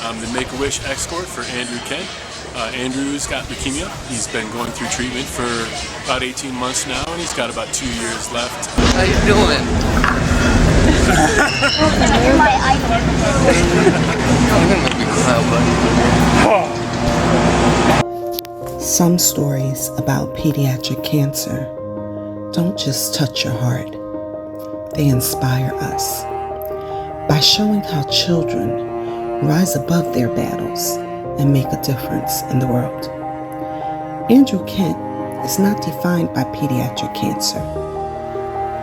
I'm the Make-A-Wish escort for Andrew Kent. Andrew's got leukemia. He's been going through treatment for about 18 months now, and he's got about 2 years left. How you doing? You're my idol. Some stories about pediatric cancer don't just touch your heart, they inspire us by showing how children rise above their battles and make a difference in the world. Andrew Kent is not defined by pediatric cancer,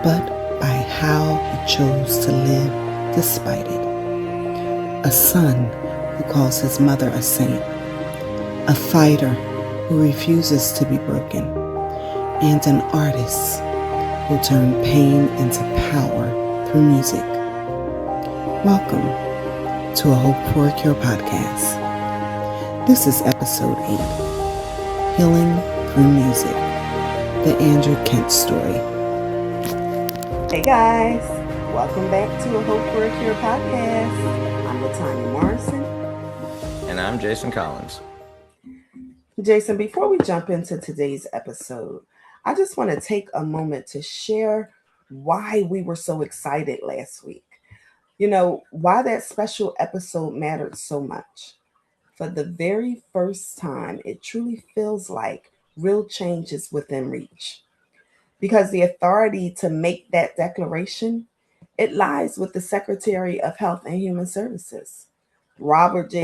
but by how he chose to live despite it. A son who calls his mother a saint, a fighter who refuses to be broken, and an artist who turned pain into power through music. Welcome to a Hope for a Cure podcast. This is episode 8, Healing Through Music, the Andrew Kent story. Hey guys, welcome back to a Hope for a Cure podcast. I'm Latanya Morrison. And I'm Jason Collins. Jason, before we jump into today's episode, I just want to take a moment to share why we were so excited last week. You know, why that special episode mattered so much. For the very first time, it truly feels like real change is within reach. Because the authority to make that declaration, it lies with the Secretary of Health and Human Services, Robert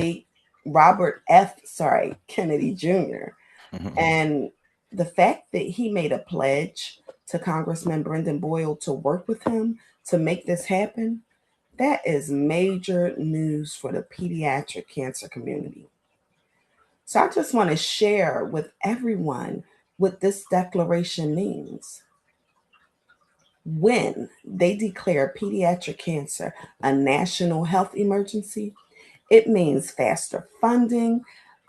F. Kennedy Jr. And the fact that he made a pledge to Congressman Brendan Boyle to work with him to make this happen, that is major news for the pediatric cancer community. So I just want to share with everyone what this declaration means. When they declare pediatric cancer a national health emergency, it means faster funding,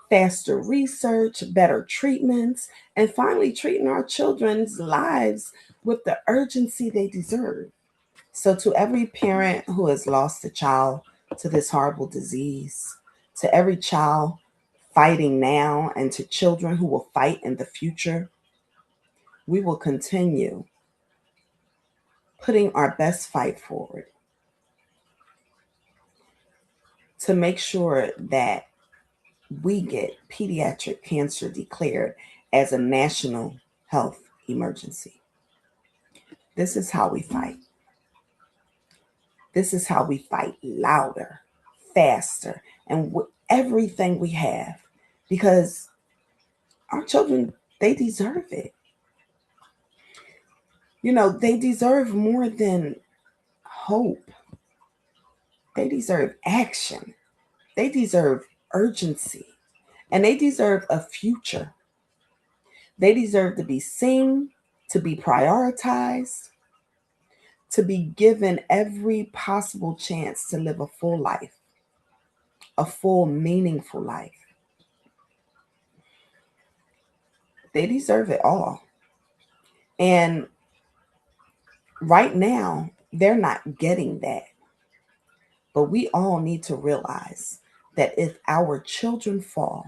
faster research, better treatments, and finally treating our children's lives with the urgency they deserve. So to every parent who has lost a child to this horrible disease, to every child fighting now, and to children who will fight in the future, we will continue putting our best fight forward to make sure that we get pediatric cancer declared as a national health emergency. This is how we fight. This is how we fight louder, faster, and with everything we have, because our children, they deserve it. You know, they deserve more than hope. They deserve action. They deserve urgency. And they deserve a future. They deserve to be seen, to be prioritized, to be given every possible chance to live a full life, a full, meaningful life. They deserve it all. And right now, they're not getting that. But we all need to realize that if our children fall,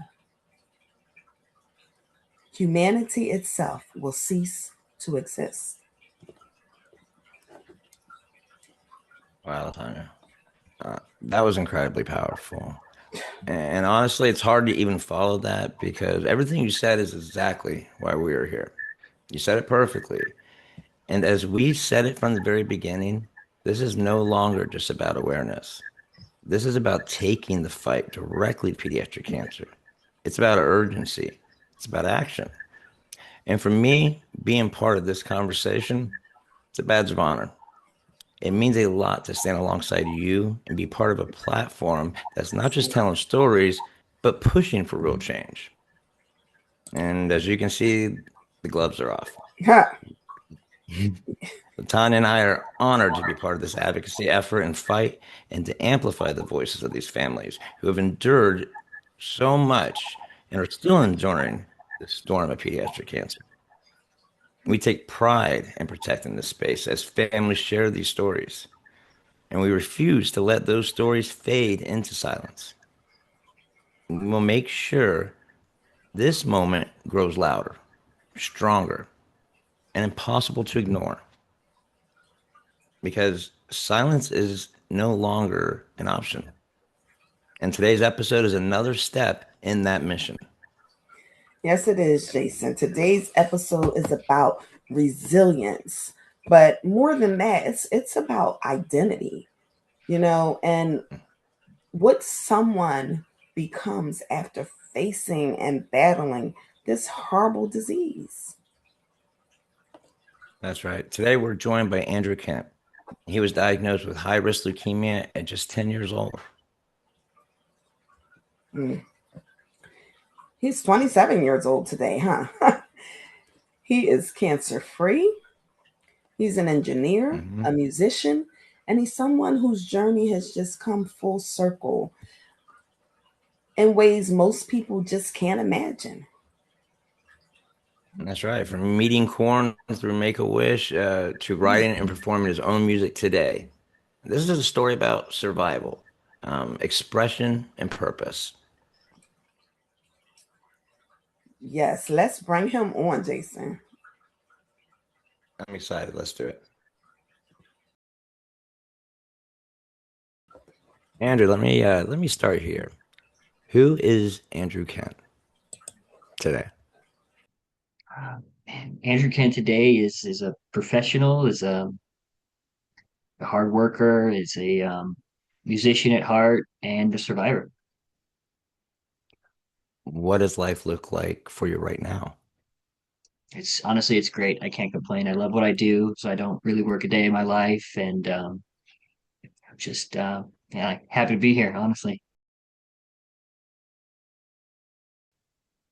humanity itself will cease to exist. Wow, Tanya. That was incredibly powerful. And honestly, it's hard to even follow that because everything you said is exactly why we are here. You said it perfectly. And as we said it from the very beginning, this is no longer just about awareness. This is about taking the fight directly to pediatric cancer. It's about urgency. It's about action. And for me, being part of this conversation, it's a badge of honor. It means a lot to stand alongside you and be part of a platform that's not just telling stories, but pushing for real change. And as you can see, the gloves are off. Tanya and I are honored to be part of this advocacy effort and fight and to amplify the voices of these families who have endured so much and are still enduring the storm of pediatric cancer. We take pride in protecting this space as families share these stories, and we refuse to let those stories fade into silence. We'll make sure this moment grows louder, stronger, and impossible to ignore because silence is no longer an option. And today's episode is another step in that mission. Yes, it is, Jason. Today's episode is about resilience, but more than that, it's about identity, and what someone becomes after facing and battling this horrible disease. That's right. Today we're joined by Andrew Kent. He was diagnosed with high risk leukemia at just 10 years old. Mm. He's 27 years old today, huh? He is cancer free. He's an engineer, Mhm. a musician, and he's someone whose journey has just come full circle in ways most people just can't imagine. That's right. From meeting Corn through Make a Wish to writing and performing his own music today. This is a story about survival, expression, and purpose. Yes, let's bring him on, Jason. I'm excited. Let's do it. Andrew, let me start here. Who is Andrew Kent today? Man, Andrew Kent today is a professional, is a hard worker, is a musician at heart, and a survivor. What does life look like for you right now? It's honestly, it's great. I can't complain. I love what I do, so I don't really work a day in my life, and I'm just yeah, happy to be here. Honestly,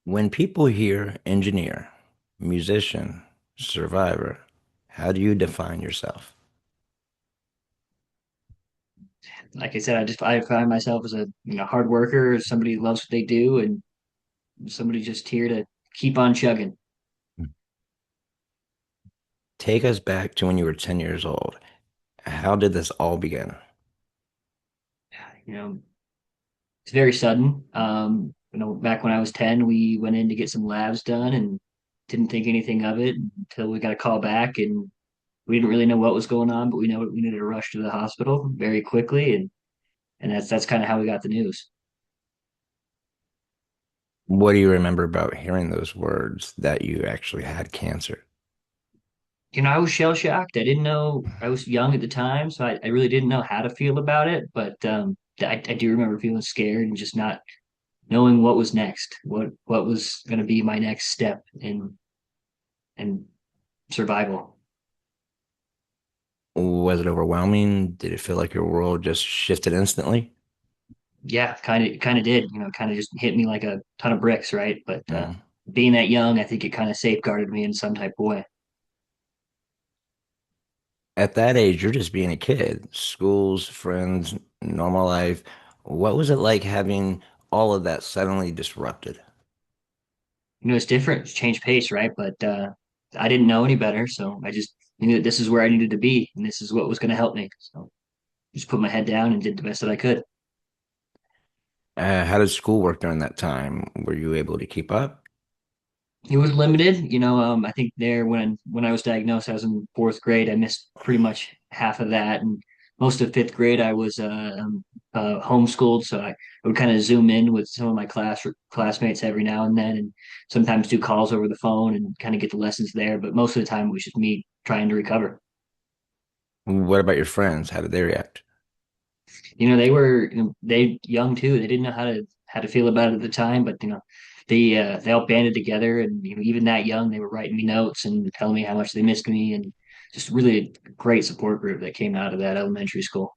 When people hear engineer, musician, survivor, how do you define yourself? like I said, I find myself as a hard worker, somebody who loves what they do, and somebody just here to keep on chugging. Take us back to when you were 10 years old. How did this all begin? You know, it's very sudden. Back when I was 10, we went in to get some labs done and didn't think anything of it until we got a call back, and we didn't really know what was going on, but we know we needed to rush to the hospital very quickly, and that's kind of how we got the news. What do you remember about hearing those words that you actually had cancer? I was shell shocked. I didn't know. I was young at the time, so I really didn't know how to feel about it. But I do remember feeling scared and just not knowing what was next, what was going to be my next step in survival. Was it overwhelming? Did it feel like your world just shifted instantly? Yeah, kind of did. Kind of just hit me like a ton of bricks, right? But Mm. being that young, I think it kind of safeguarded me in some type of way. At that age, you're just being a kid. Schools, friends, normal life. What was it like having all of that suddenly disrupted? It's different, it's changed pace, right? But I didn't know any better, so I just knew that this is where I needed to be, and this is what was going to help me. So just put my head down and did the best that I could. How did school work during that time? Were you able to keep up? It was limited, I think there when I was diagnosed, I was in fourth grade. I missed pretty much half of that, and most of fifth grade I was homeschooled, so I would kind of zoom in with some of my classmates every now and then, and sometimes do calls over the phone and kind of get the lessons there. But most of the time it was just me trying to recover. What about your friends? How did they react? They were they young too. They didn't know how to feel about it at the time, but they all banded together, and even that young, they were writing me notes and telling me how much they missed me, and just really a great support group that came out of that elementary school.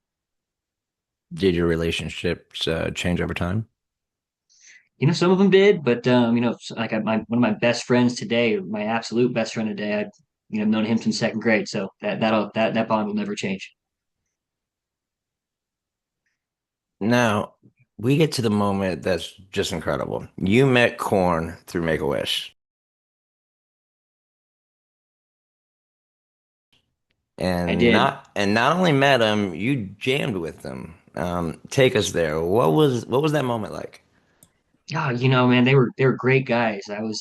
Did your relationships change over time? Some of them did, but like my one of my best friends today, my absolute best friend today, I've known him since second grade, so that bond will never change. Now, we get to the moment that's just incredible. You met Corn through Make a Wish, I and did. not only met him, you jammed with him. Take us there. What was that moment like? Yeah, man, they were great guys. I was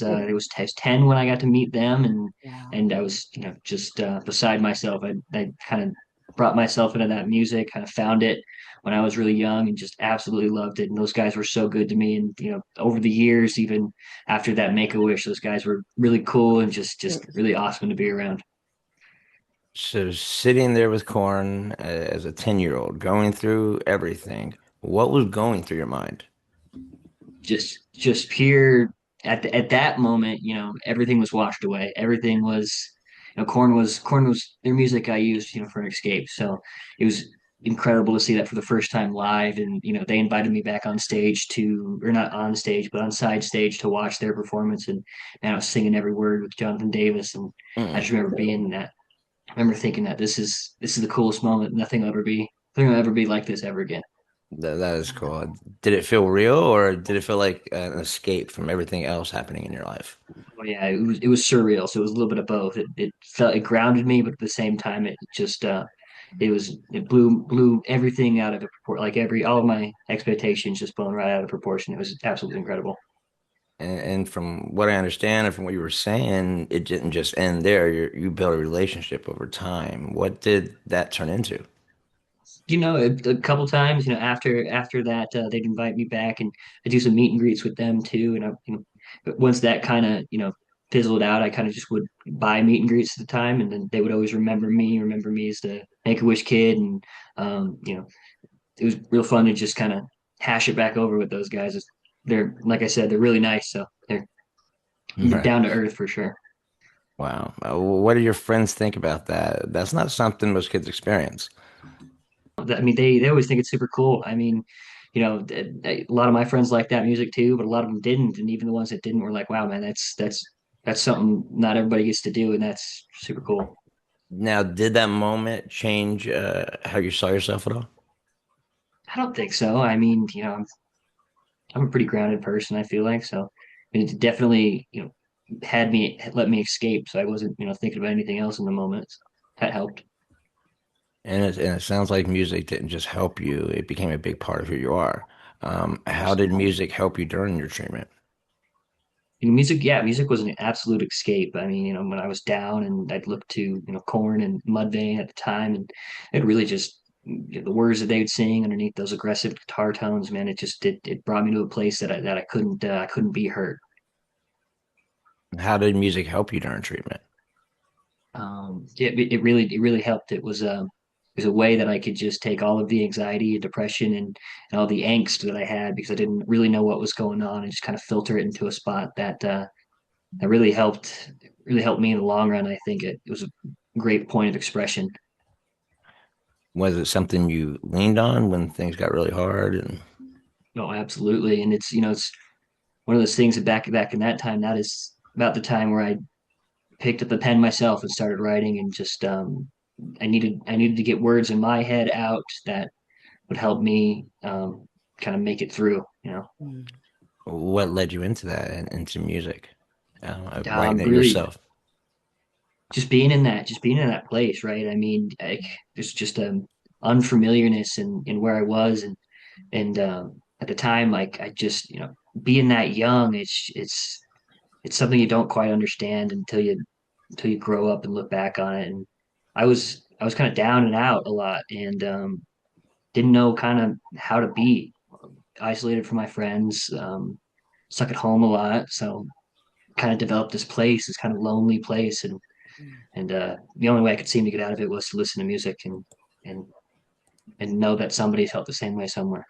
10 when I got to meet them, and I was just beside myself. I kind of brought myself into that music, kind of found it when I was really young, and just absolutely loved it. And those guys were so good to me. And over the years, even after that Make a Wish, those guys were really cool and just really awesome to be around. So sitting there with Corn as a 10-year-old, going through everything, what was going through your mind? Just pure at that moment, everything was washed away. Everything was, Corn was their music I used, for an escape. So it was incredible to see that for the first time live. And they invited me back on stage to, or not on stage, but on side stage to watch their performance. And I was singing every word with Jonathan Davis, and I Mm, just remember being that. I remember thinking that this is the coolest moment. Nothing will ever be like this ever again. that is cool. Did it feel real, or did it feel like an escape from everything else happening in your life? Oh, yeah, it was surreal. So it was a little bit of both. It grounded me, but at the same time, it blew everything out of the proportion. Like all of my expectations just blown right out of proportion. It was absolutely incredible. And from what I understand and from what you were saying, it didn't just end there. You built a relationship over time. What did that turn into? A couple times, after that, they'd invite me back, and I do some meet and greets with them too. And but once that kind of fizzled out, I kind of just would buy meet and greets at the time, and then they would always remember me as the Make a Wish kid, and it was real fun to just kind of hash it back over with those guys. They're, like I said, they're really nice, so they're Right. down to earth for sure. Wow. What do your friends think about that? That's not something most kids experience. I mean, they always think it's super cool. I mean, a lot of my friends like that music too, but a lot of them didn't, and even the ones that didn't were like, "Wow, man, that's something not everybody gets to do, and that's super cool." Now, did that moment change how you saw yourself at all? I don't think so. I mean, I'm a pretty grounded person. I feel like so. And it definitely, let me escape, so I wasn't, thinking about anything else in the moment. So that helped. And it sounds like music didn't just help you, it became a big part of who you are. How did Absolutely. music help you during your treatment? Music, yeah, music was an absolute escape. I mean, when I was down and I'd look to, Corn and Mudvayne at the time, and it really just the words that they would sing underneath those aggressive guitar tones, man, it brought me to a place that I couldn't be hurt. How did music help you during treatment? Yeah, it really helped. It was a way that I could just take all of the anxiety and depression and all the angst that I had because I didn't really know what was going on and just kind of filter it into a spot that really helped me in the long run. I think it was a great point of expression. Was it something you leaned on when things got really hard? And No, absolutely. And it's one of those things that back in that time, that is about the time where I picked up the pen myself and started writing and just I needed to get words in my head out that would help me kind of make it through. what led you into that and into music? Writing it Really yourself. just being in that place, right? I mean, there's just unfamiliarness in where I was, and at the time, like I just being that young, it's something you don't quite understand until you grow up and look back on it. And I was kind of down and out a lot, and didn't know kind of how to be isolated from my friends, stuck at home a lot, so kind of developed this kind of lonely place, and the only way I could seem to get out of it was to listen to music and and know that somebody felt the same way somewhere.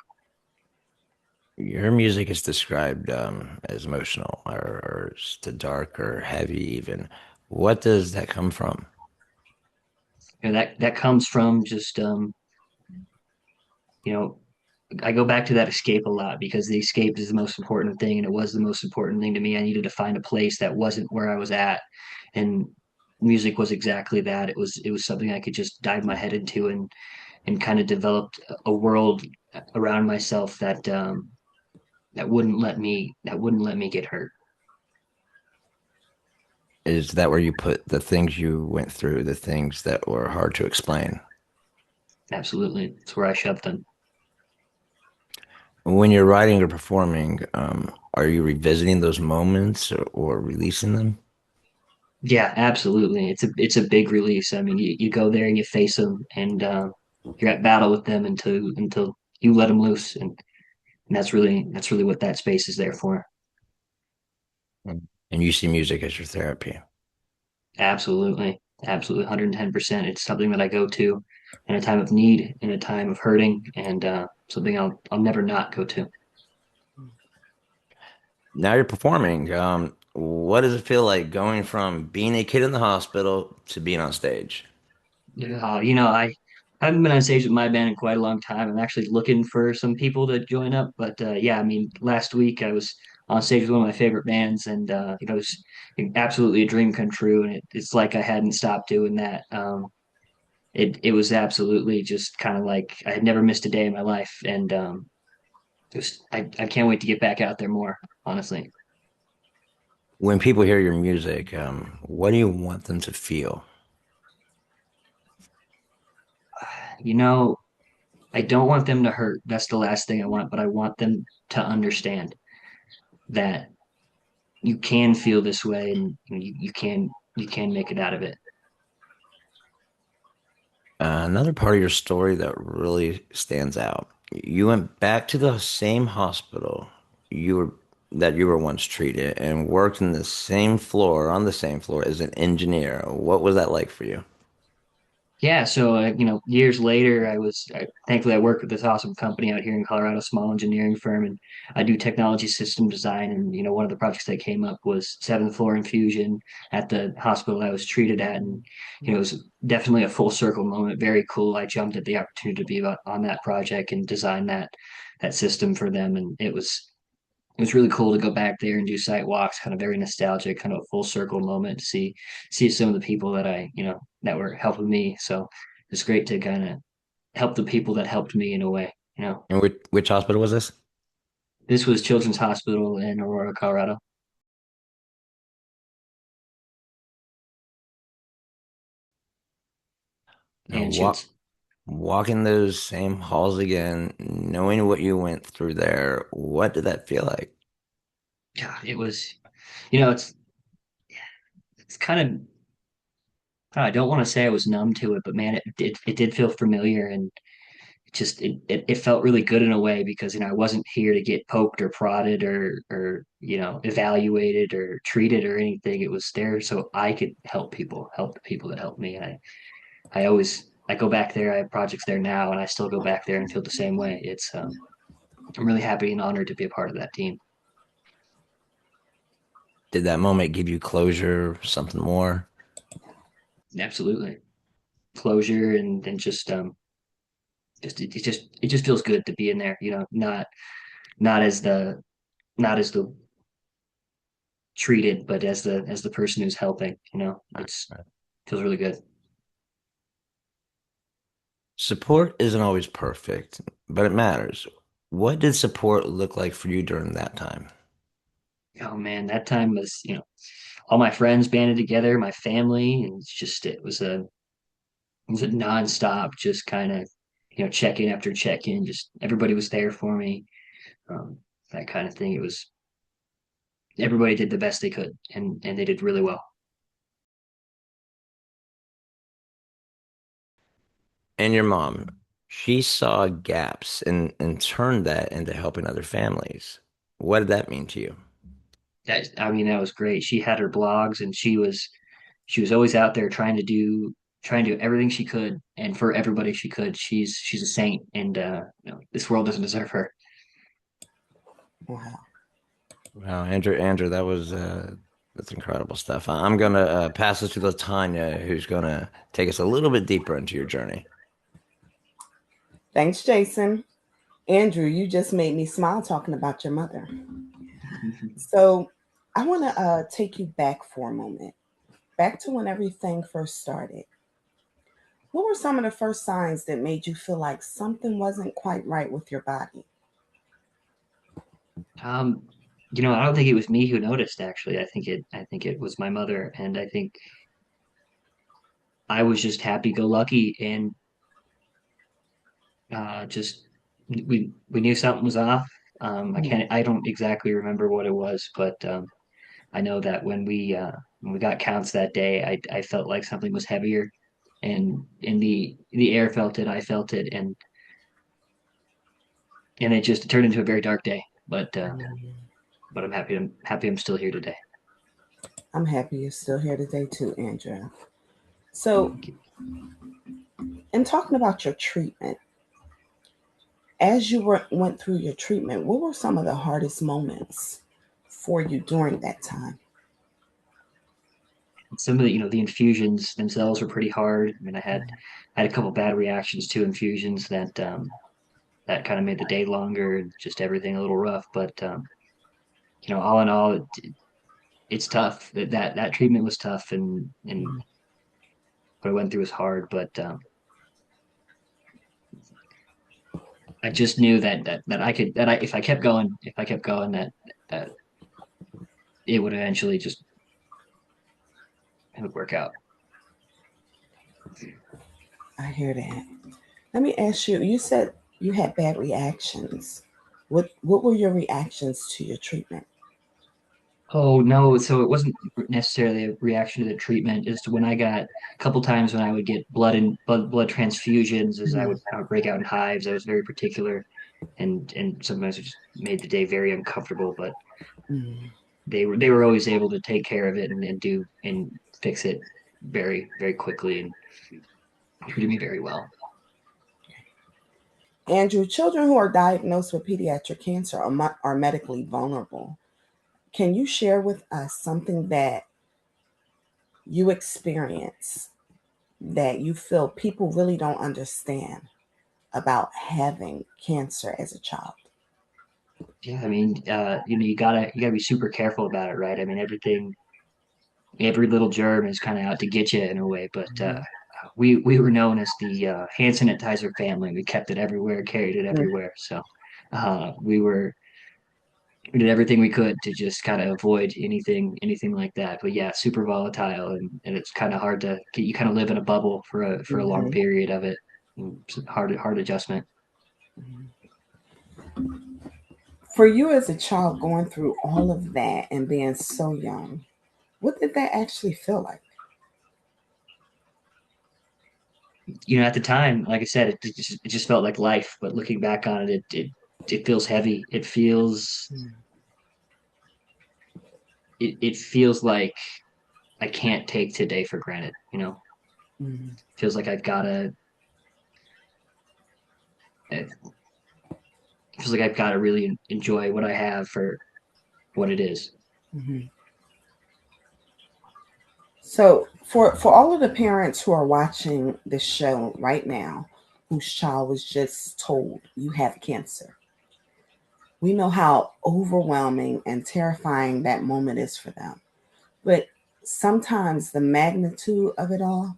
Your music is described as emotional or as dark or heavy, even. What does that come from? That comes from just you know I go back to that escape a lot because the escape is the most important thing, and it was the most important thing to me. I needed to find a place that wasn't where I was at, and music was exactly that. It was something I could just dive my head into and kind of developed a world around myself that wouldn't let me get hurt. Is that where you put the things you went through, the things that were hard to explain? Absolutely, it's where I shoved them. When you're writing or performing, are you revisiting those moments or releasing them? Yeah, absolutely. It's a big release. I mean, you go there and you face them, and you're at battle with them until you let them loose, and that's really what that space is there for. And you see music as your therapy. Absolutely, absolutely, 110%. It's something that I go to in a time of need, in a time of hurting, and something I'll never not go to. Now you're performing. What does it feel like going from being a kid in the hospital to being on stage? I haven't been on stage with my band in quite a long time. I'm actually looking for some people to join up, but yeah, I mean, last week I was on stage with one of my favorite bands, and it was absolutely a dream come true, and it's like I hadn't stopped doing that. It was absolutely just kind of like I had never missed a day in my life, and I can't wait to get back out there more, honestly. When people hear your music, what do you want them to feel? You know, I don't want them to hurt. That's the last thing I want, but I want them to understand that you can feel this way, and you can make it out of it. Another part of your story that really stands out. You went back to the same hospital you were that you were once treated and worked in the same floor on the same floor as an engineer. What was that like for you? Yeah, so years later, thankfully I work with this awesome company out here in Colorado, small engineering firm, and I do technology system design. And one of the projects that came up was seventh floor infusion at the hospital I was treated at, and it was definitely a full circle moment. Very cool. I jumped at the opportunity to be on that project and design that system for them, and it was really cool to go back there and do site walks, kind of very nostalgic, kind of a full circle moment to see some of the people that that were helping me. So it's great to kind of help the people that helped me in a way. And which hospital was this? This was Children's Hospital in Aurora, Colorado. Now, And shoots. walking those same halls again, knowing what you went through there, what did that feel like? Yeah, it was, you know, it's kind of, I don't want to say I was numb to it, but man, it did feel familiar, and it felt really good in a way because I wasn't here to get poked or prodded or evaluated or treated or anything. It was there so I could help the people that helped me. I go back there. I have projects there now, and I still go back there and feel the same way. I'm really happy and honored to be a part of that team. Did that moment give you closure, something more? Absolutely, closure and just it just feels good to be in there. Not as the not as the treated, but as the person who's helping. It's feels really good. Support isn't always perfect, but it matters. What did support look like for you during that time? Oh man, that time was, all my friends banded together, my family, and it was a nonstop, just kind of, check in after check in. Just everybody was there for me, um, that kind of thing. It was everybody did the best they could, and they did really well. And your mom, she saw gaps and turned that into helping other families. What did that mean to you? I mean, that was great. She had her blogs, and she was always out there trying to do everything she could and for everybody she could. She's a saint, and this world doesn't deserve her. Wow. Wow, Andrew, that's incredible stuff. I'm gonna pass this to Latanya, who's gonna take us a little bit deeper into your journey. Thanks, Jason. Andrew, you just made me smile talking about your mother. So I want to take you back for a moment, back to when everything first started. What were some of the first signs that made you feel like something wasn't quite right with your body? Um, I don't think it was me who noticed, actually. I think it was my mother, and I think I was just happy go lucky and just we knew something was off. Mm. I don't exactly remember what it was, but I know that when we got counts that day, I felt like something was heavier, and in the air felt it, I felt it, and it just turned into a very dark day. But I'm happy I'm still here today. I'm happy you're still here today too, Andrea. So, in talking about your treatment, as you went through your treatment, what were some of the hardest moments for you during that time? Some of the the infusions themselves were pretty hard. I mean, I had a couple bad reactions to infusions that kind of made the day longer and just everything a little rough. But all in all, it's tough. That treatment was tough, and what I went through was hard. But I just knew that I could that I if I kept going that it would eventually just it would work out. I hear that. Let me ask you, you said you had bad reactions. What were your reactions to your treatment? Oh no, so it wasn't necessarily a reaction to the treatment. Is to when I got a couple times when I would get blood transfusions, as Mhm. I would break out in hives. I was very particular, and sometimes it just made the day very uncomfortable. But Mhm. they were always able to take care of it and fix it very quickly and treated me very well. Andrew, children who are diagnosed with pediatric cancer are medically vulnerable. Can you share with us something that you experience that you feel people really don't understand about having cancer as a child? Yeah, I mean, you gotta be super careful about it, right? I mean, every little germ is kind of out to get you in a way, but we were known as the hand sanitizer family. We kept it everywhere, carried it Mhm. everywhere. So uh, we were we did everything we could to just kind of avoid anything like that. But yeah, super volatile, and it's kind of hard to get. You kind of live in a bubble for a long Mhm. period of it. It's hard adjustment. For you as a child going through all of that and being so young, what did that actually feel like? At the time, like I said, it just felt like life. But looking back on it, it feels heavy. It feels like I can't take today for granted. Mhm. Feels like I've gotta. It feels like I've gotta really enjoy what I have for what it is. Mhm. So, for all of the parents who are watching this show right now, whose child was just told you have cancer, we know how overwhelming and terrifying that moment is for them. But sometimes the magnitude of it all,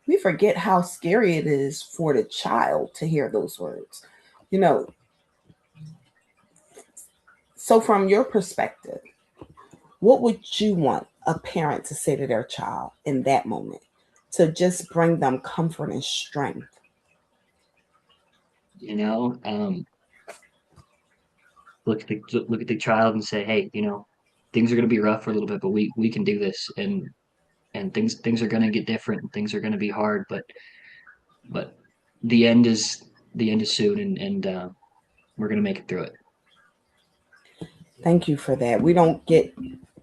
we forget how scary it is for the child to hear those words. You know, so from your perspective, what would you want a parent to say to their child in that moment to just bring them comfort and strength? You know, look at the child and say, hey, things are gonna be rough for a little bit, but we can do this, and things are gonna get different, and things are gonna be hard, but the end is the end is soon, and we're gonna make it through it. Thank you for that. We don't get,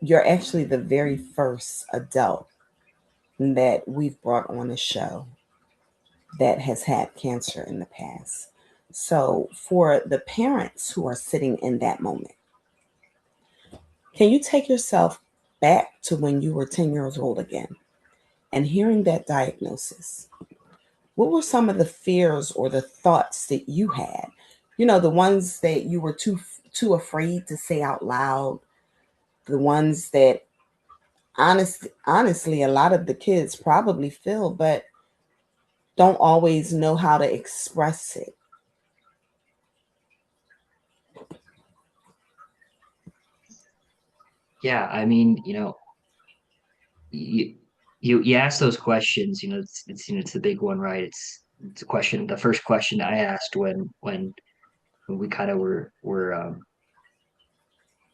you're actually the very first adult that we've brought on the show that has had cancer in the past. So, for the parents who are sitting in that moment, can you take yourself back to when you were 10 years old again and hearing that diagnosis? What were some of the fears or the thoughts that you had? You know, the ones that you were too afraid to say out loud, the ones that honestly a lot of the kids probably feel but don't always know how to express it. Yeah, I mean, you you ask those questions. It's the big one, right? It's a question. The first question I asked we kind of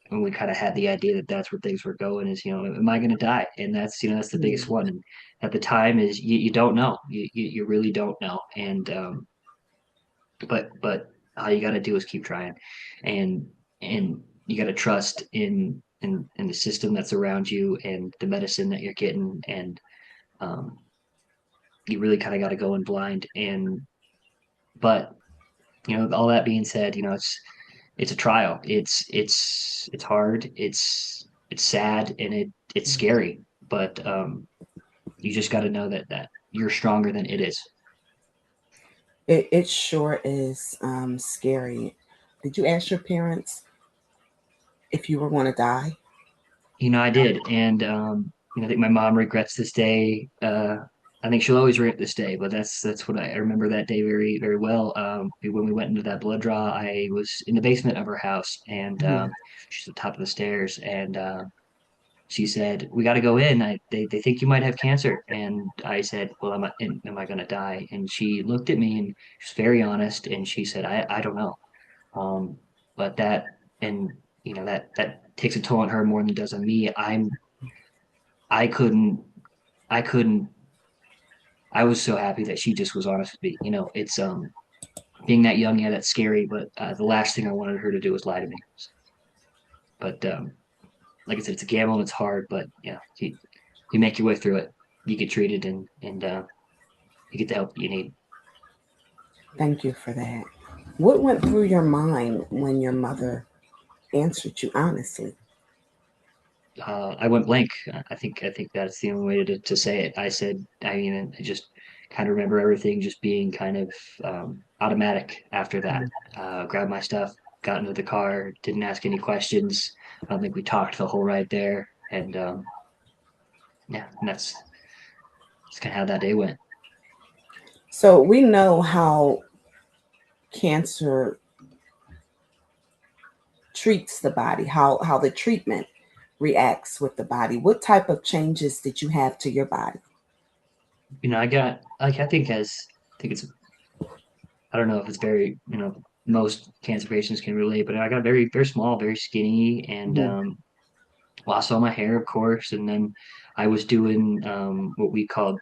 when we kind of had the idea that that's where things were going is, am I going to die? And that's, that's the biggest Mm. one. And at the time is you don't know, you really don't know. And, but all you got to do is keep trying and, and you got to trust in the system that's around you and the medicine that you're getting. And, um, you really kind of got to go in blind. But, all that being said, it's a trial. It's hard. It's sad and it's scary. But you just got to know that you're stronger than it is. It sure is scary. Did you ask your parents if you were going to die? I did, and I think my mom regrets this day. I think she'll always regret this day, but that's what I remember that day very very well. When we went into that blood draw, I was in the basement of her house, and Mhm. she's at the top of the stairs, and she said, "We got to go in. They think you might have cancer." And I said, "Well, am I going to die?" And she looked at me and she was very honest, and she said, "I don't know." Um, but and that takes a toll on her more than it does on me. I couldn't, I couldn't. I was so happy that she just was honest with me. It's being that young, yeah, that's scary. But the last thing I wanted her to do was lie to me. But like I said, it's a gamble and it's hard. But you make your way through it. You get treated and you get the help you need. Thank you for that. What went through your mind when your mother answered you honestly? I went blank. I think that's the only way to say it. I just kind of remember everything just being kind of automatic after that. Grabbed my stuff, got into the car, didn't ask any questions. I don't think we talked the whole ride there, and yeah, and that's kind of how that day went. So we know how cancer treats the body, how the treatment reacts with the body. What type of changes did you have to your body? I got like I think it's I don't know if it's very most cancer patients can relate, but I got very very small, very skinny, and Mhm. lost all my hair, of course, and then I was doing what we called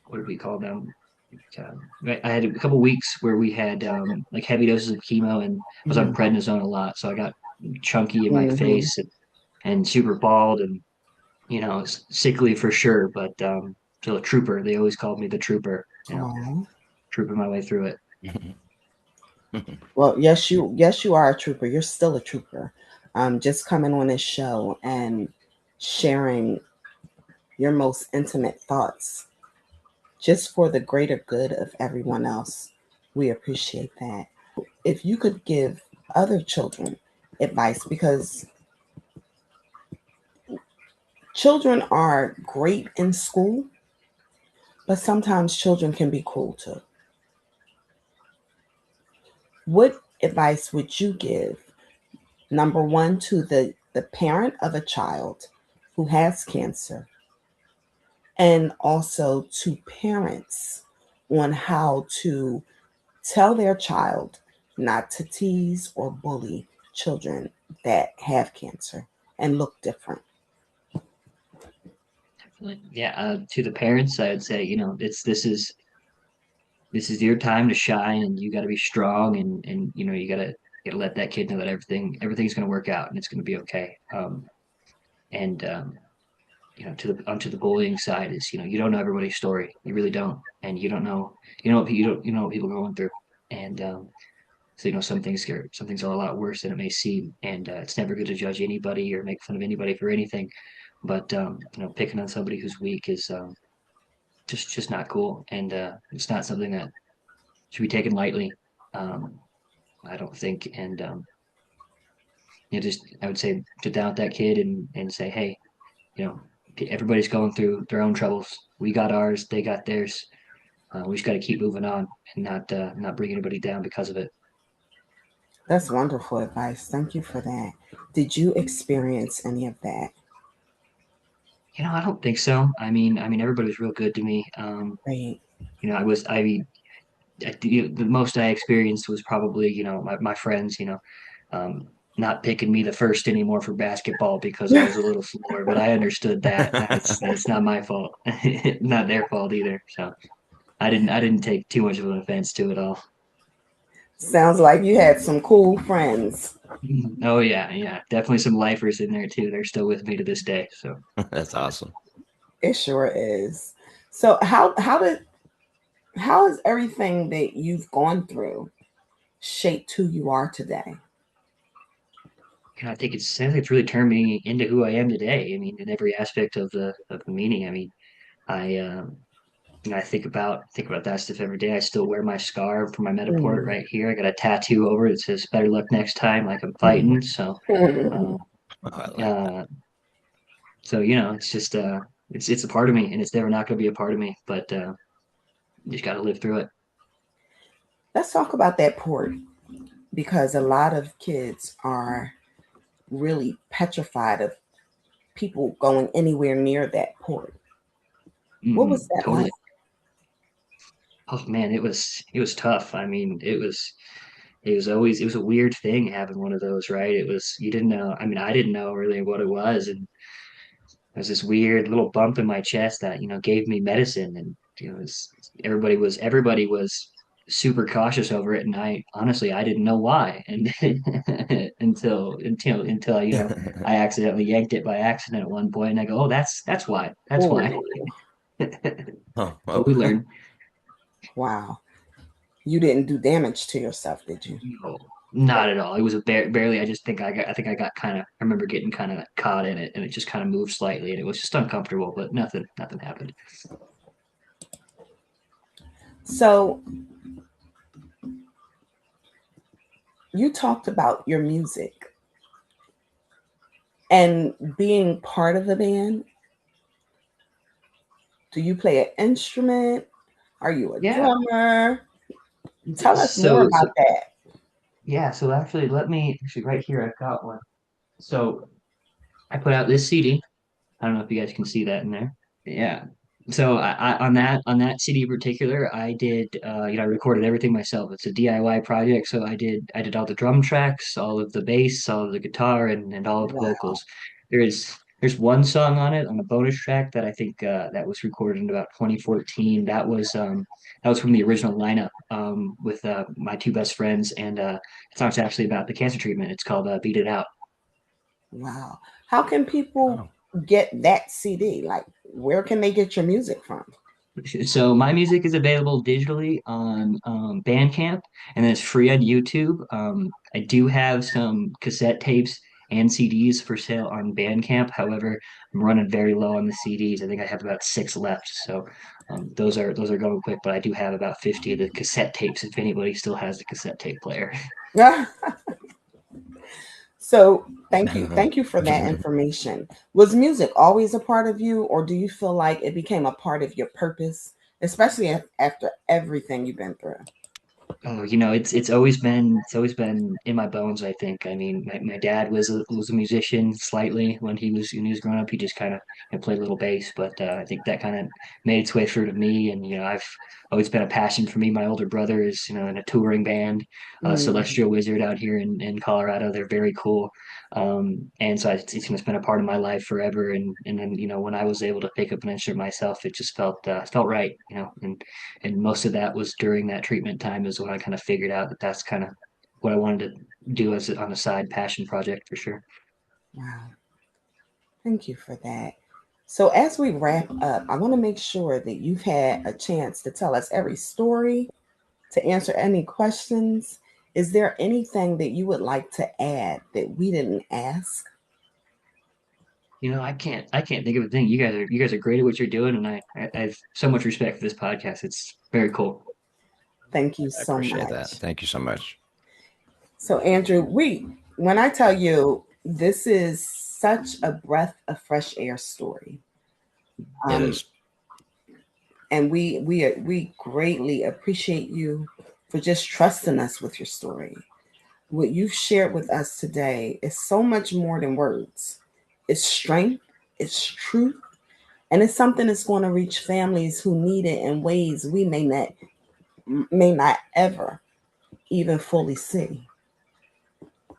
what did we call them? I had a couple weeks where we had like heavy doses of chemo, and I was on Mhm. prednisone a lot, so I got chunky in my Mhm. face and super bald, and sickly for sure. But still a trooper. They always called me the trooper. Aw. Trooping my way through it. Well, yes you are a trooper. You're still a trooper. Just coming on this show and sharing your most intimate thoughts just for the greater good of everyone else. We appreciate that. If you could give other children advice, because children are great in school, but sometimes children can be cruel too. What advice would you give, number one, to the parent of a child who has cancer, and also to parents on how to tell their child not to tease or bully children that have cancer and look different? Yeah, to the parents, I would say, it's this is your time to shine, and you got to be strong, and you gotta let that kid know that everything's gonna work out and it's gonna be okay. And to the onto the bullying side is, you don't know everybody's story, you really don't, and you know what people are going through, and so some things are a lot worse than it may seem, and it's never good to judge anybody or make fun of anybody for anything, but picking on somebody who's weak is just not cool, and it's not something that should be taken lightly. Um, I don't think, and just I would say sit down with that kid and say, hey, you know, everybody's going through their own troubles. We got ours, they got theirs. We just got to keep moving on and not bring anybody down because of it. That's wonderful advice. Thank you for that. Did you experience any of that? I don't think so. I mean, everybody was real good to me. Right. I the most I experienced was probably, my friends, um, not picking me the first anymore for basketball because I was a little slower, but I understood that. That's not my fault, not their fault either. So I didn't take too much of an offense to it all. Sounds like you had some cool friends. Oh yeah, yeah, definitely some lifers in there too. They're still with me to this day. So That's awesome. It sure is. So how has everything that you've gone through shaped who you are today? I think it's really turned me into who I am today. I mean, in every aspect of the meaning. I mean, I I think about that stuff every day. I still wear my scar for my Metaport Mm. right here. I got a tattoo over it that says "Better luck next time," like I'm fighting. So, uh, Oh, I like that. uh, it's just it's a part of me, and it's never not going to be a part of me. But you just got to live through it. Let's talk about that port because a lot of kids are really petrified of people going anywhere near that port. What was that like? Totally. Oh man, it was tough. I mean, it was a weird thing having one of those, right? It was you didn't know. I mean, I didn't know really what it was, and there's this weird little bump in my chest that gave me medicine, and everybody was super cautious over it, and I honestly I didn't know why, and until I accidentally yanked it by accident at one point, and I go, oh, that's why. Oh, Oh, But oh. we learned. wow. You didn't do damage to yourself, did you? No, not at all. It was a barely. I think I got kind of. I remember getting kind of caught in it, and it just kind of moved slightly, and it was just uncomfortable, but nothing happened. So you talked about your music and being part of the band. Do you play an instrument? Are you a Yeah. drummer? Tell us more So so about that. yeah. So actually, let me actually right here. I've got one. So I put out this CD. I don't know if you guys can see that in there. Yeah. So on that CD in particular, I did I recorded everything myself. It's a DIY project, so I did all the drum tracks, all of the bass, all of the guitar, and all of the Wow. vocals. There's one song on it on a bonus track that I think that was recorded in about 2014. That was from the original lineup with my two best friends, and the song's actually about the cancer treatment. It's called "Beat It Out." Wow. How can people Oh, get that CD? Like, where can they get your music from? So my music is available digitally on Bandcamp, and then it's free on YouTube. I do have some cassette tapes and CDs for sale on Bandcamp. However, I'm running very low on the CDs. I think I have about six left, so those are going quick. But I do have about 50 of the cassette tapes if anybody still has a cassette tape player. So thank you for that information. Was music always a part of you, or do you feel like it became a part of your purpose, especially after everything you've been through? Oh, it's always been in my bones, I think. I mean, my dad was a musician slightly when he was growing up. He just kind of played a little bass, but I think that kind of made its way through to me. And I've always been a passion for me. My older brother is in a touring band, Mm. Celestial Wizard out here in Colorado. They're very cool. And so it's been a part of my life forever. And then when I was able to pick up an instrument myself, it just felt right. And most of that was during that treatment time is when I kind of figured out that that's kind of what I wanted to do as on a side passion project for sure. Wow. Thank you for that. So, as we wrap up, I want to make sure that you've had a chance to tell us every story, to answer any questions. Is there anything that you would like to add that we didn't ask? I can't think of a thing. You guys are great at what you're doing, and I have so much respect for this podcast. It's very cool. Thank you I so appreciate that. much. Thank you so much. So, Andrew, when I tell you this is such a breath of fresh air story, It um, is. and we greatly appreciate you for just trusting us with your story. What you've shared with us today is so much more than words. It's strength, it's truth, and it's something that's going to reach families who need it in ways we may not may not ever even fully see.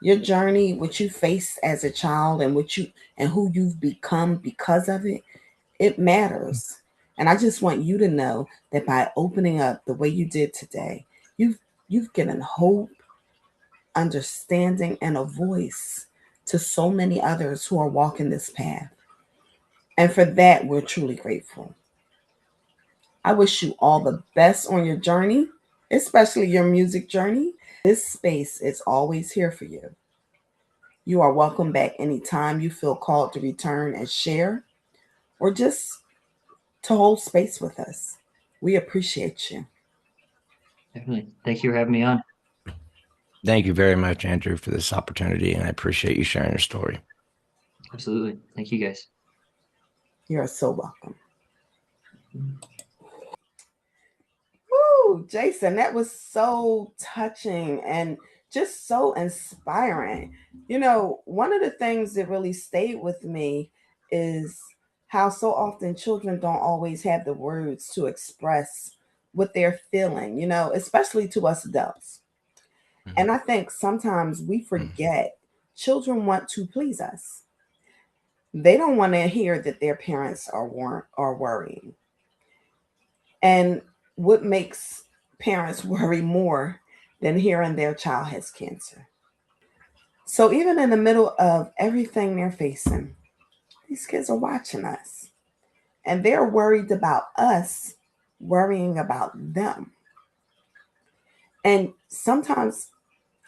Your journey, what you faced as a child, and what you and who you've become because of it, it matters. And I just want you to know that by opening up the way you did today, you've you've given hope, understanding, and a voice to so many others who are walking this path. And for that, we're truly grateful. I wish you all the best on your journey, especially your music journey. This space is always here for you. You are welcome back anytime you feel called to return and share, or just to hold space with us. We appreciate you. Definitely. Thank you for having me on. Thank you very much, Andrew, for this opportunity, and I appreciate you sharing your story. Absolutely. Thank you guys. You are so welcome. Woo, Jason, that was so touching and just so inspiring. One of the things that really stayed with me is how so often children don't always have the words to express what they're feeling, especially to us adults. And I think sometimes we forget children want to please us. They don't want to hear that their parents are worrying. And what makes parents worry more than hearing their child has cancer? So even in the middle of everything they're facing, these kids are watching us and they're worried about us worrying about them. And sometimes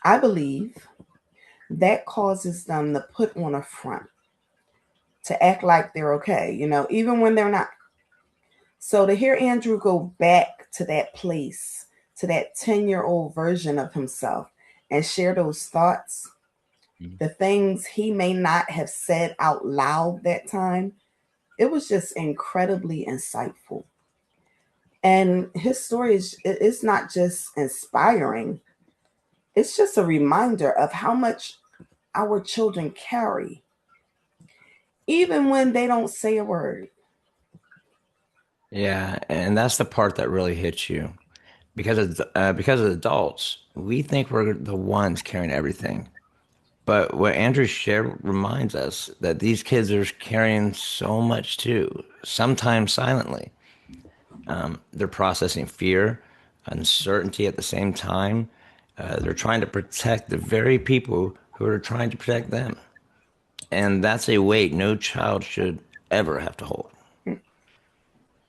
I believe that causes them to put on a front, to act like they're okay, even when they're not. So to hear Andrew go back to that place, to that 10-year-old version of himself, and share those thoughts, the things he may not have said out loud that time, it was just incredibly insightful. And his story is not just inspiring, it's just a reminder of how much our children carry, even when they don't say a word. Yeah, and that's the part that really hits you because as adults, we think we're the ones carrying everything. But what Andrew shared reminds us that these kids are carrying so much too, sometimes silently. They're processing fear, uncertainty at the same time. They're trying to protect the very people who are trying to protect them. And that's a weight no child should ever have to hold.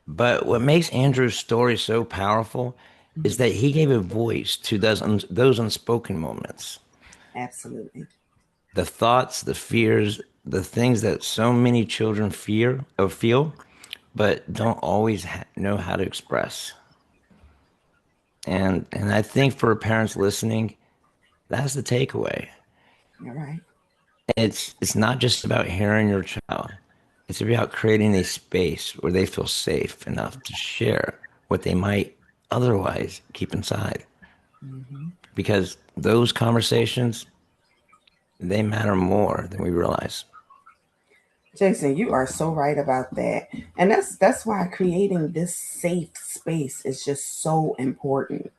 But what makes Andrew's story so powerful is that he gave a voice to those unspoken moments. Absolutely. The thoughts, the fears, the things that so many children fear or feel, but don't always know how to express. And I think for parents listening, that's the takeaway. All right. It's not just about hearing your child. It's about creating a space where they feel safe enough to share what they might otherwise keep inside. Mm-hmm. Because those conversations, they matter more than we realize. Jason, you are so right about that. And that's why creating this safe space is just so important.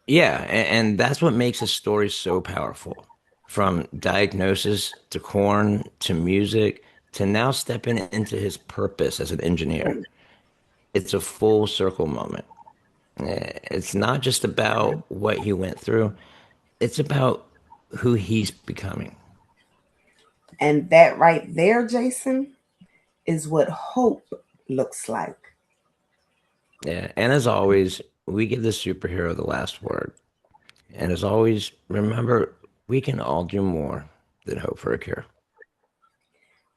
Yeah, and that's what makes a story so powerful. From diagnosis to corn to music to now stepping into his purpose as an engineer. It's a full circle moment. It's not just about what he went through, it's about who he's becoming. And that right there, Jason, is what hope looks like. Yeah, and as always, we give the superhero the last word. And as always, remember, we can all do more than hope for a cure.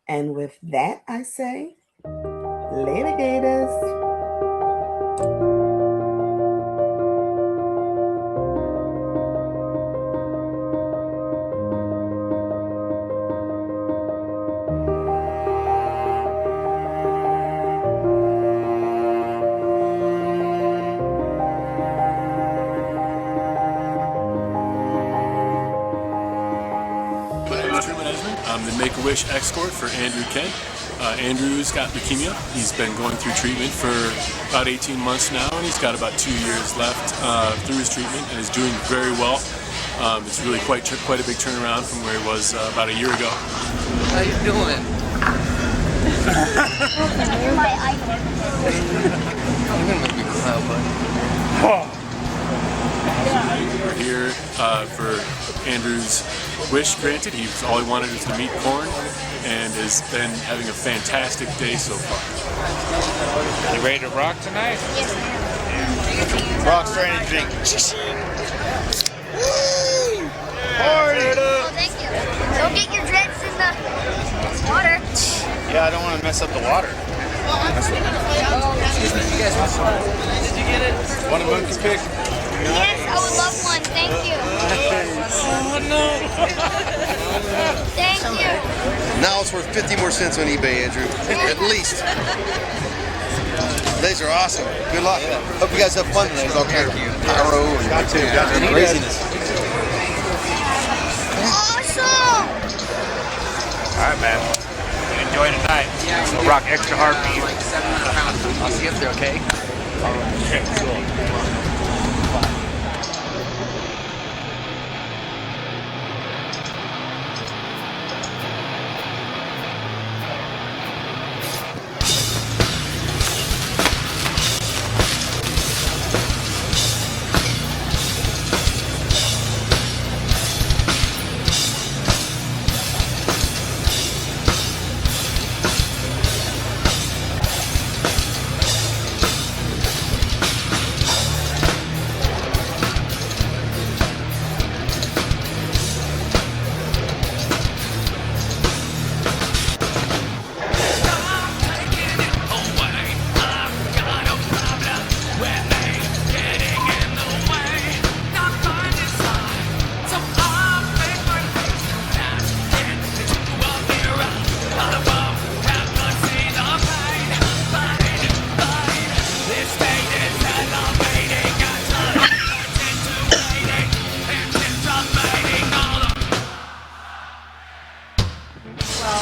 And with that, I say, later, Gators. My name is Truman Esmond. I'm the Make-A-Wish escort for Andrew Kent. Andrew's got leukemia. He's been going through treatment for about 18 months now, and he's got about 2 years left through his treatment, and is doing very well. It's really quite a big turnaround from where he was about a year ago. How you doing? You're my idol. You're gonna make me cry, buddy. We're here for Andrew's wish granted. All he wanted was to meet corn, and has been having a fantastic day so far. You ready to rock tonight? Yes, ma'am. Rock's ready to drink. Party! Oh, thank you. Don't get your dreads in the water. Yeah, I don't want to mess up the water. Excuse me, you guys want some? Did you get it? Want a monkey pick? Yes, I would love one. Thank you. Oh no! Thank you. Now it's worth 50 more cents on eBay, Andrew. At least. These are awesome. Good luck. Hope you guys have fun tonight. All kind of pyro and craziness. Awesome. All right, man. You enjoy tonight. We'll rock extra hard for you. Like 700 pounds. I'll see you up there, okay? Okay, cool.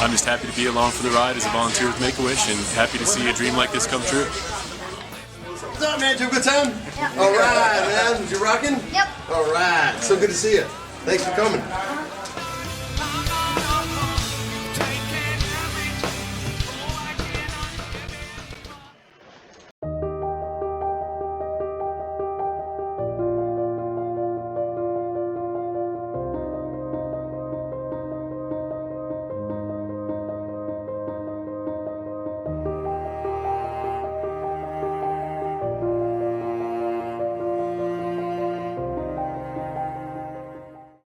I'm just happy to be along for the ride as a volunteer with Make-A-Wish, and happy to see a dream like this come true. What's up, man? Did you have a good time? Yep. All right, man. Was you rocking? Yep. All right. So good to see you. Thanks for coming.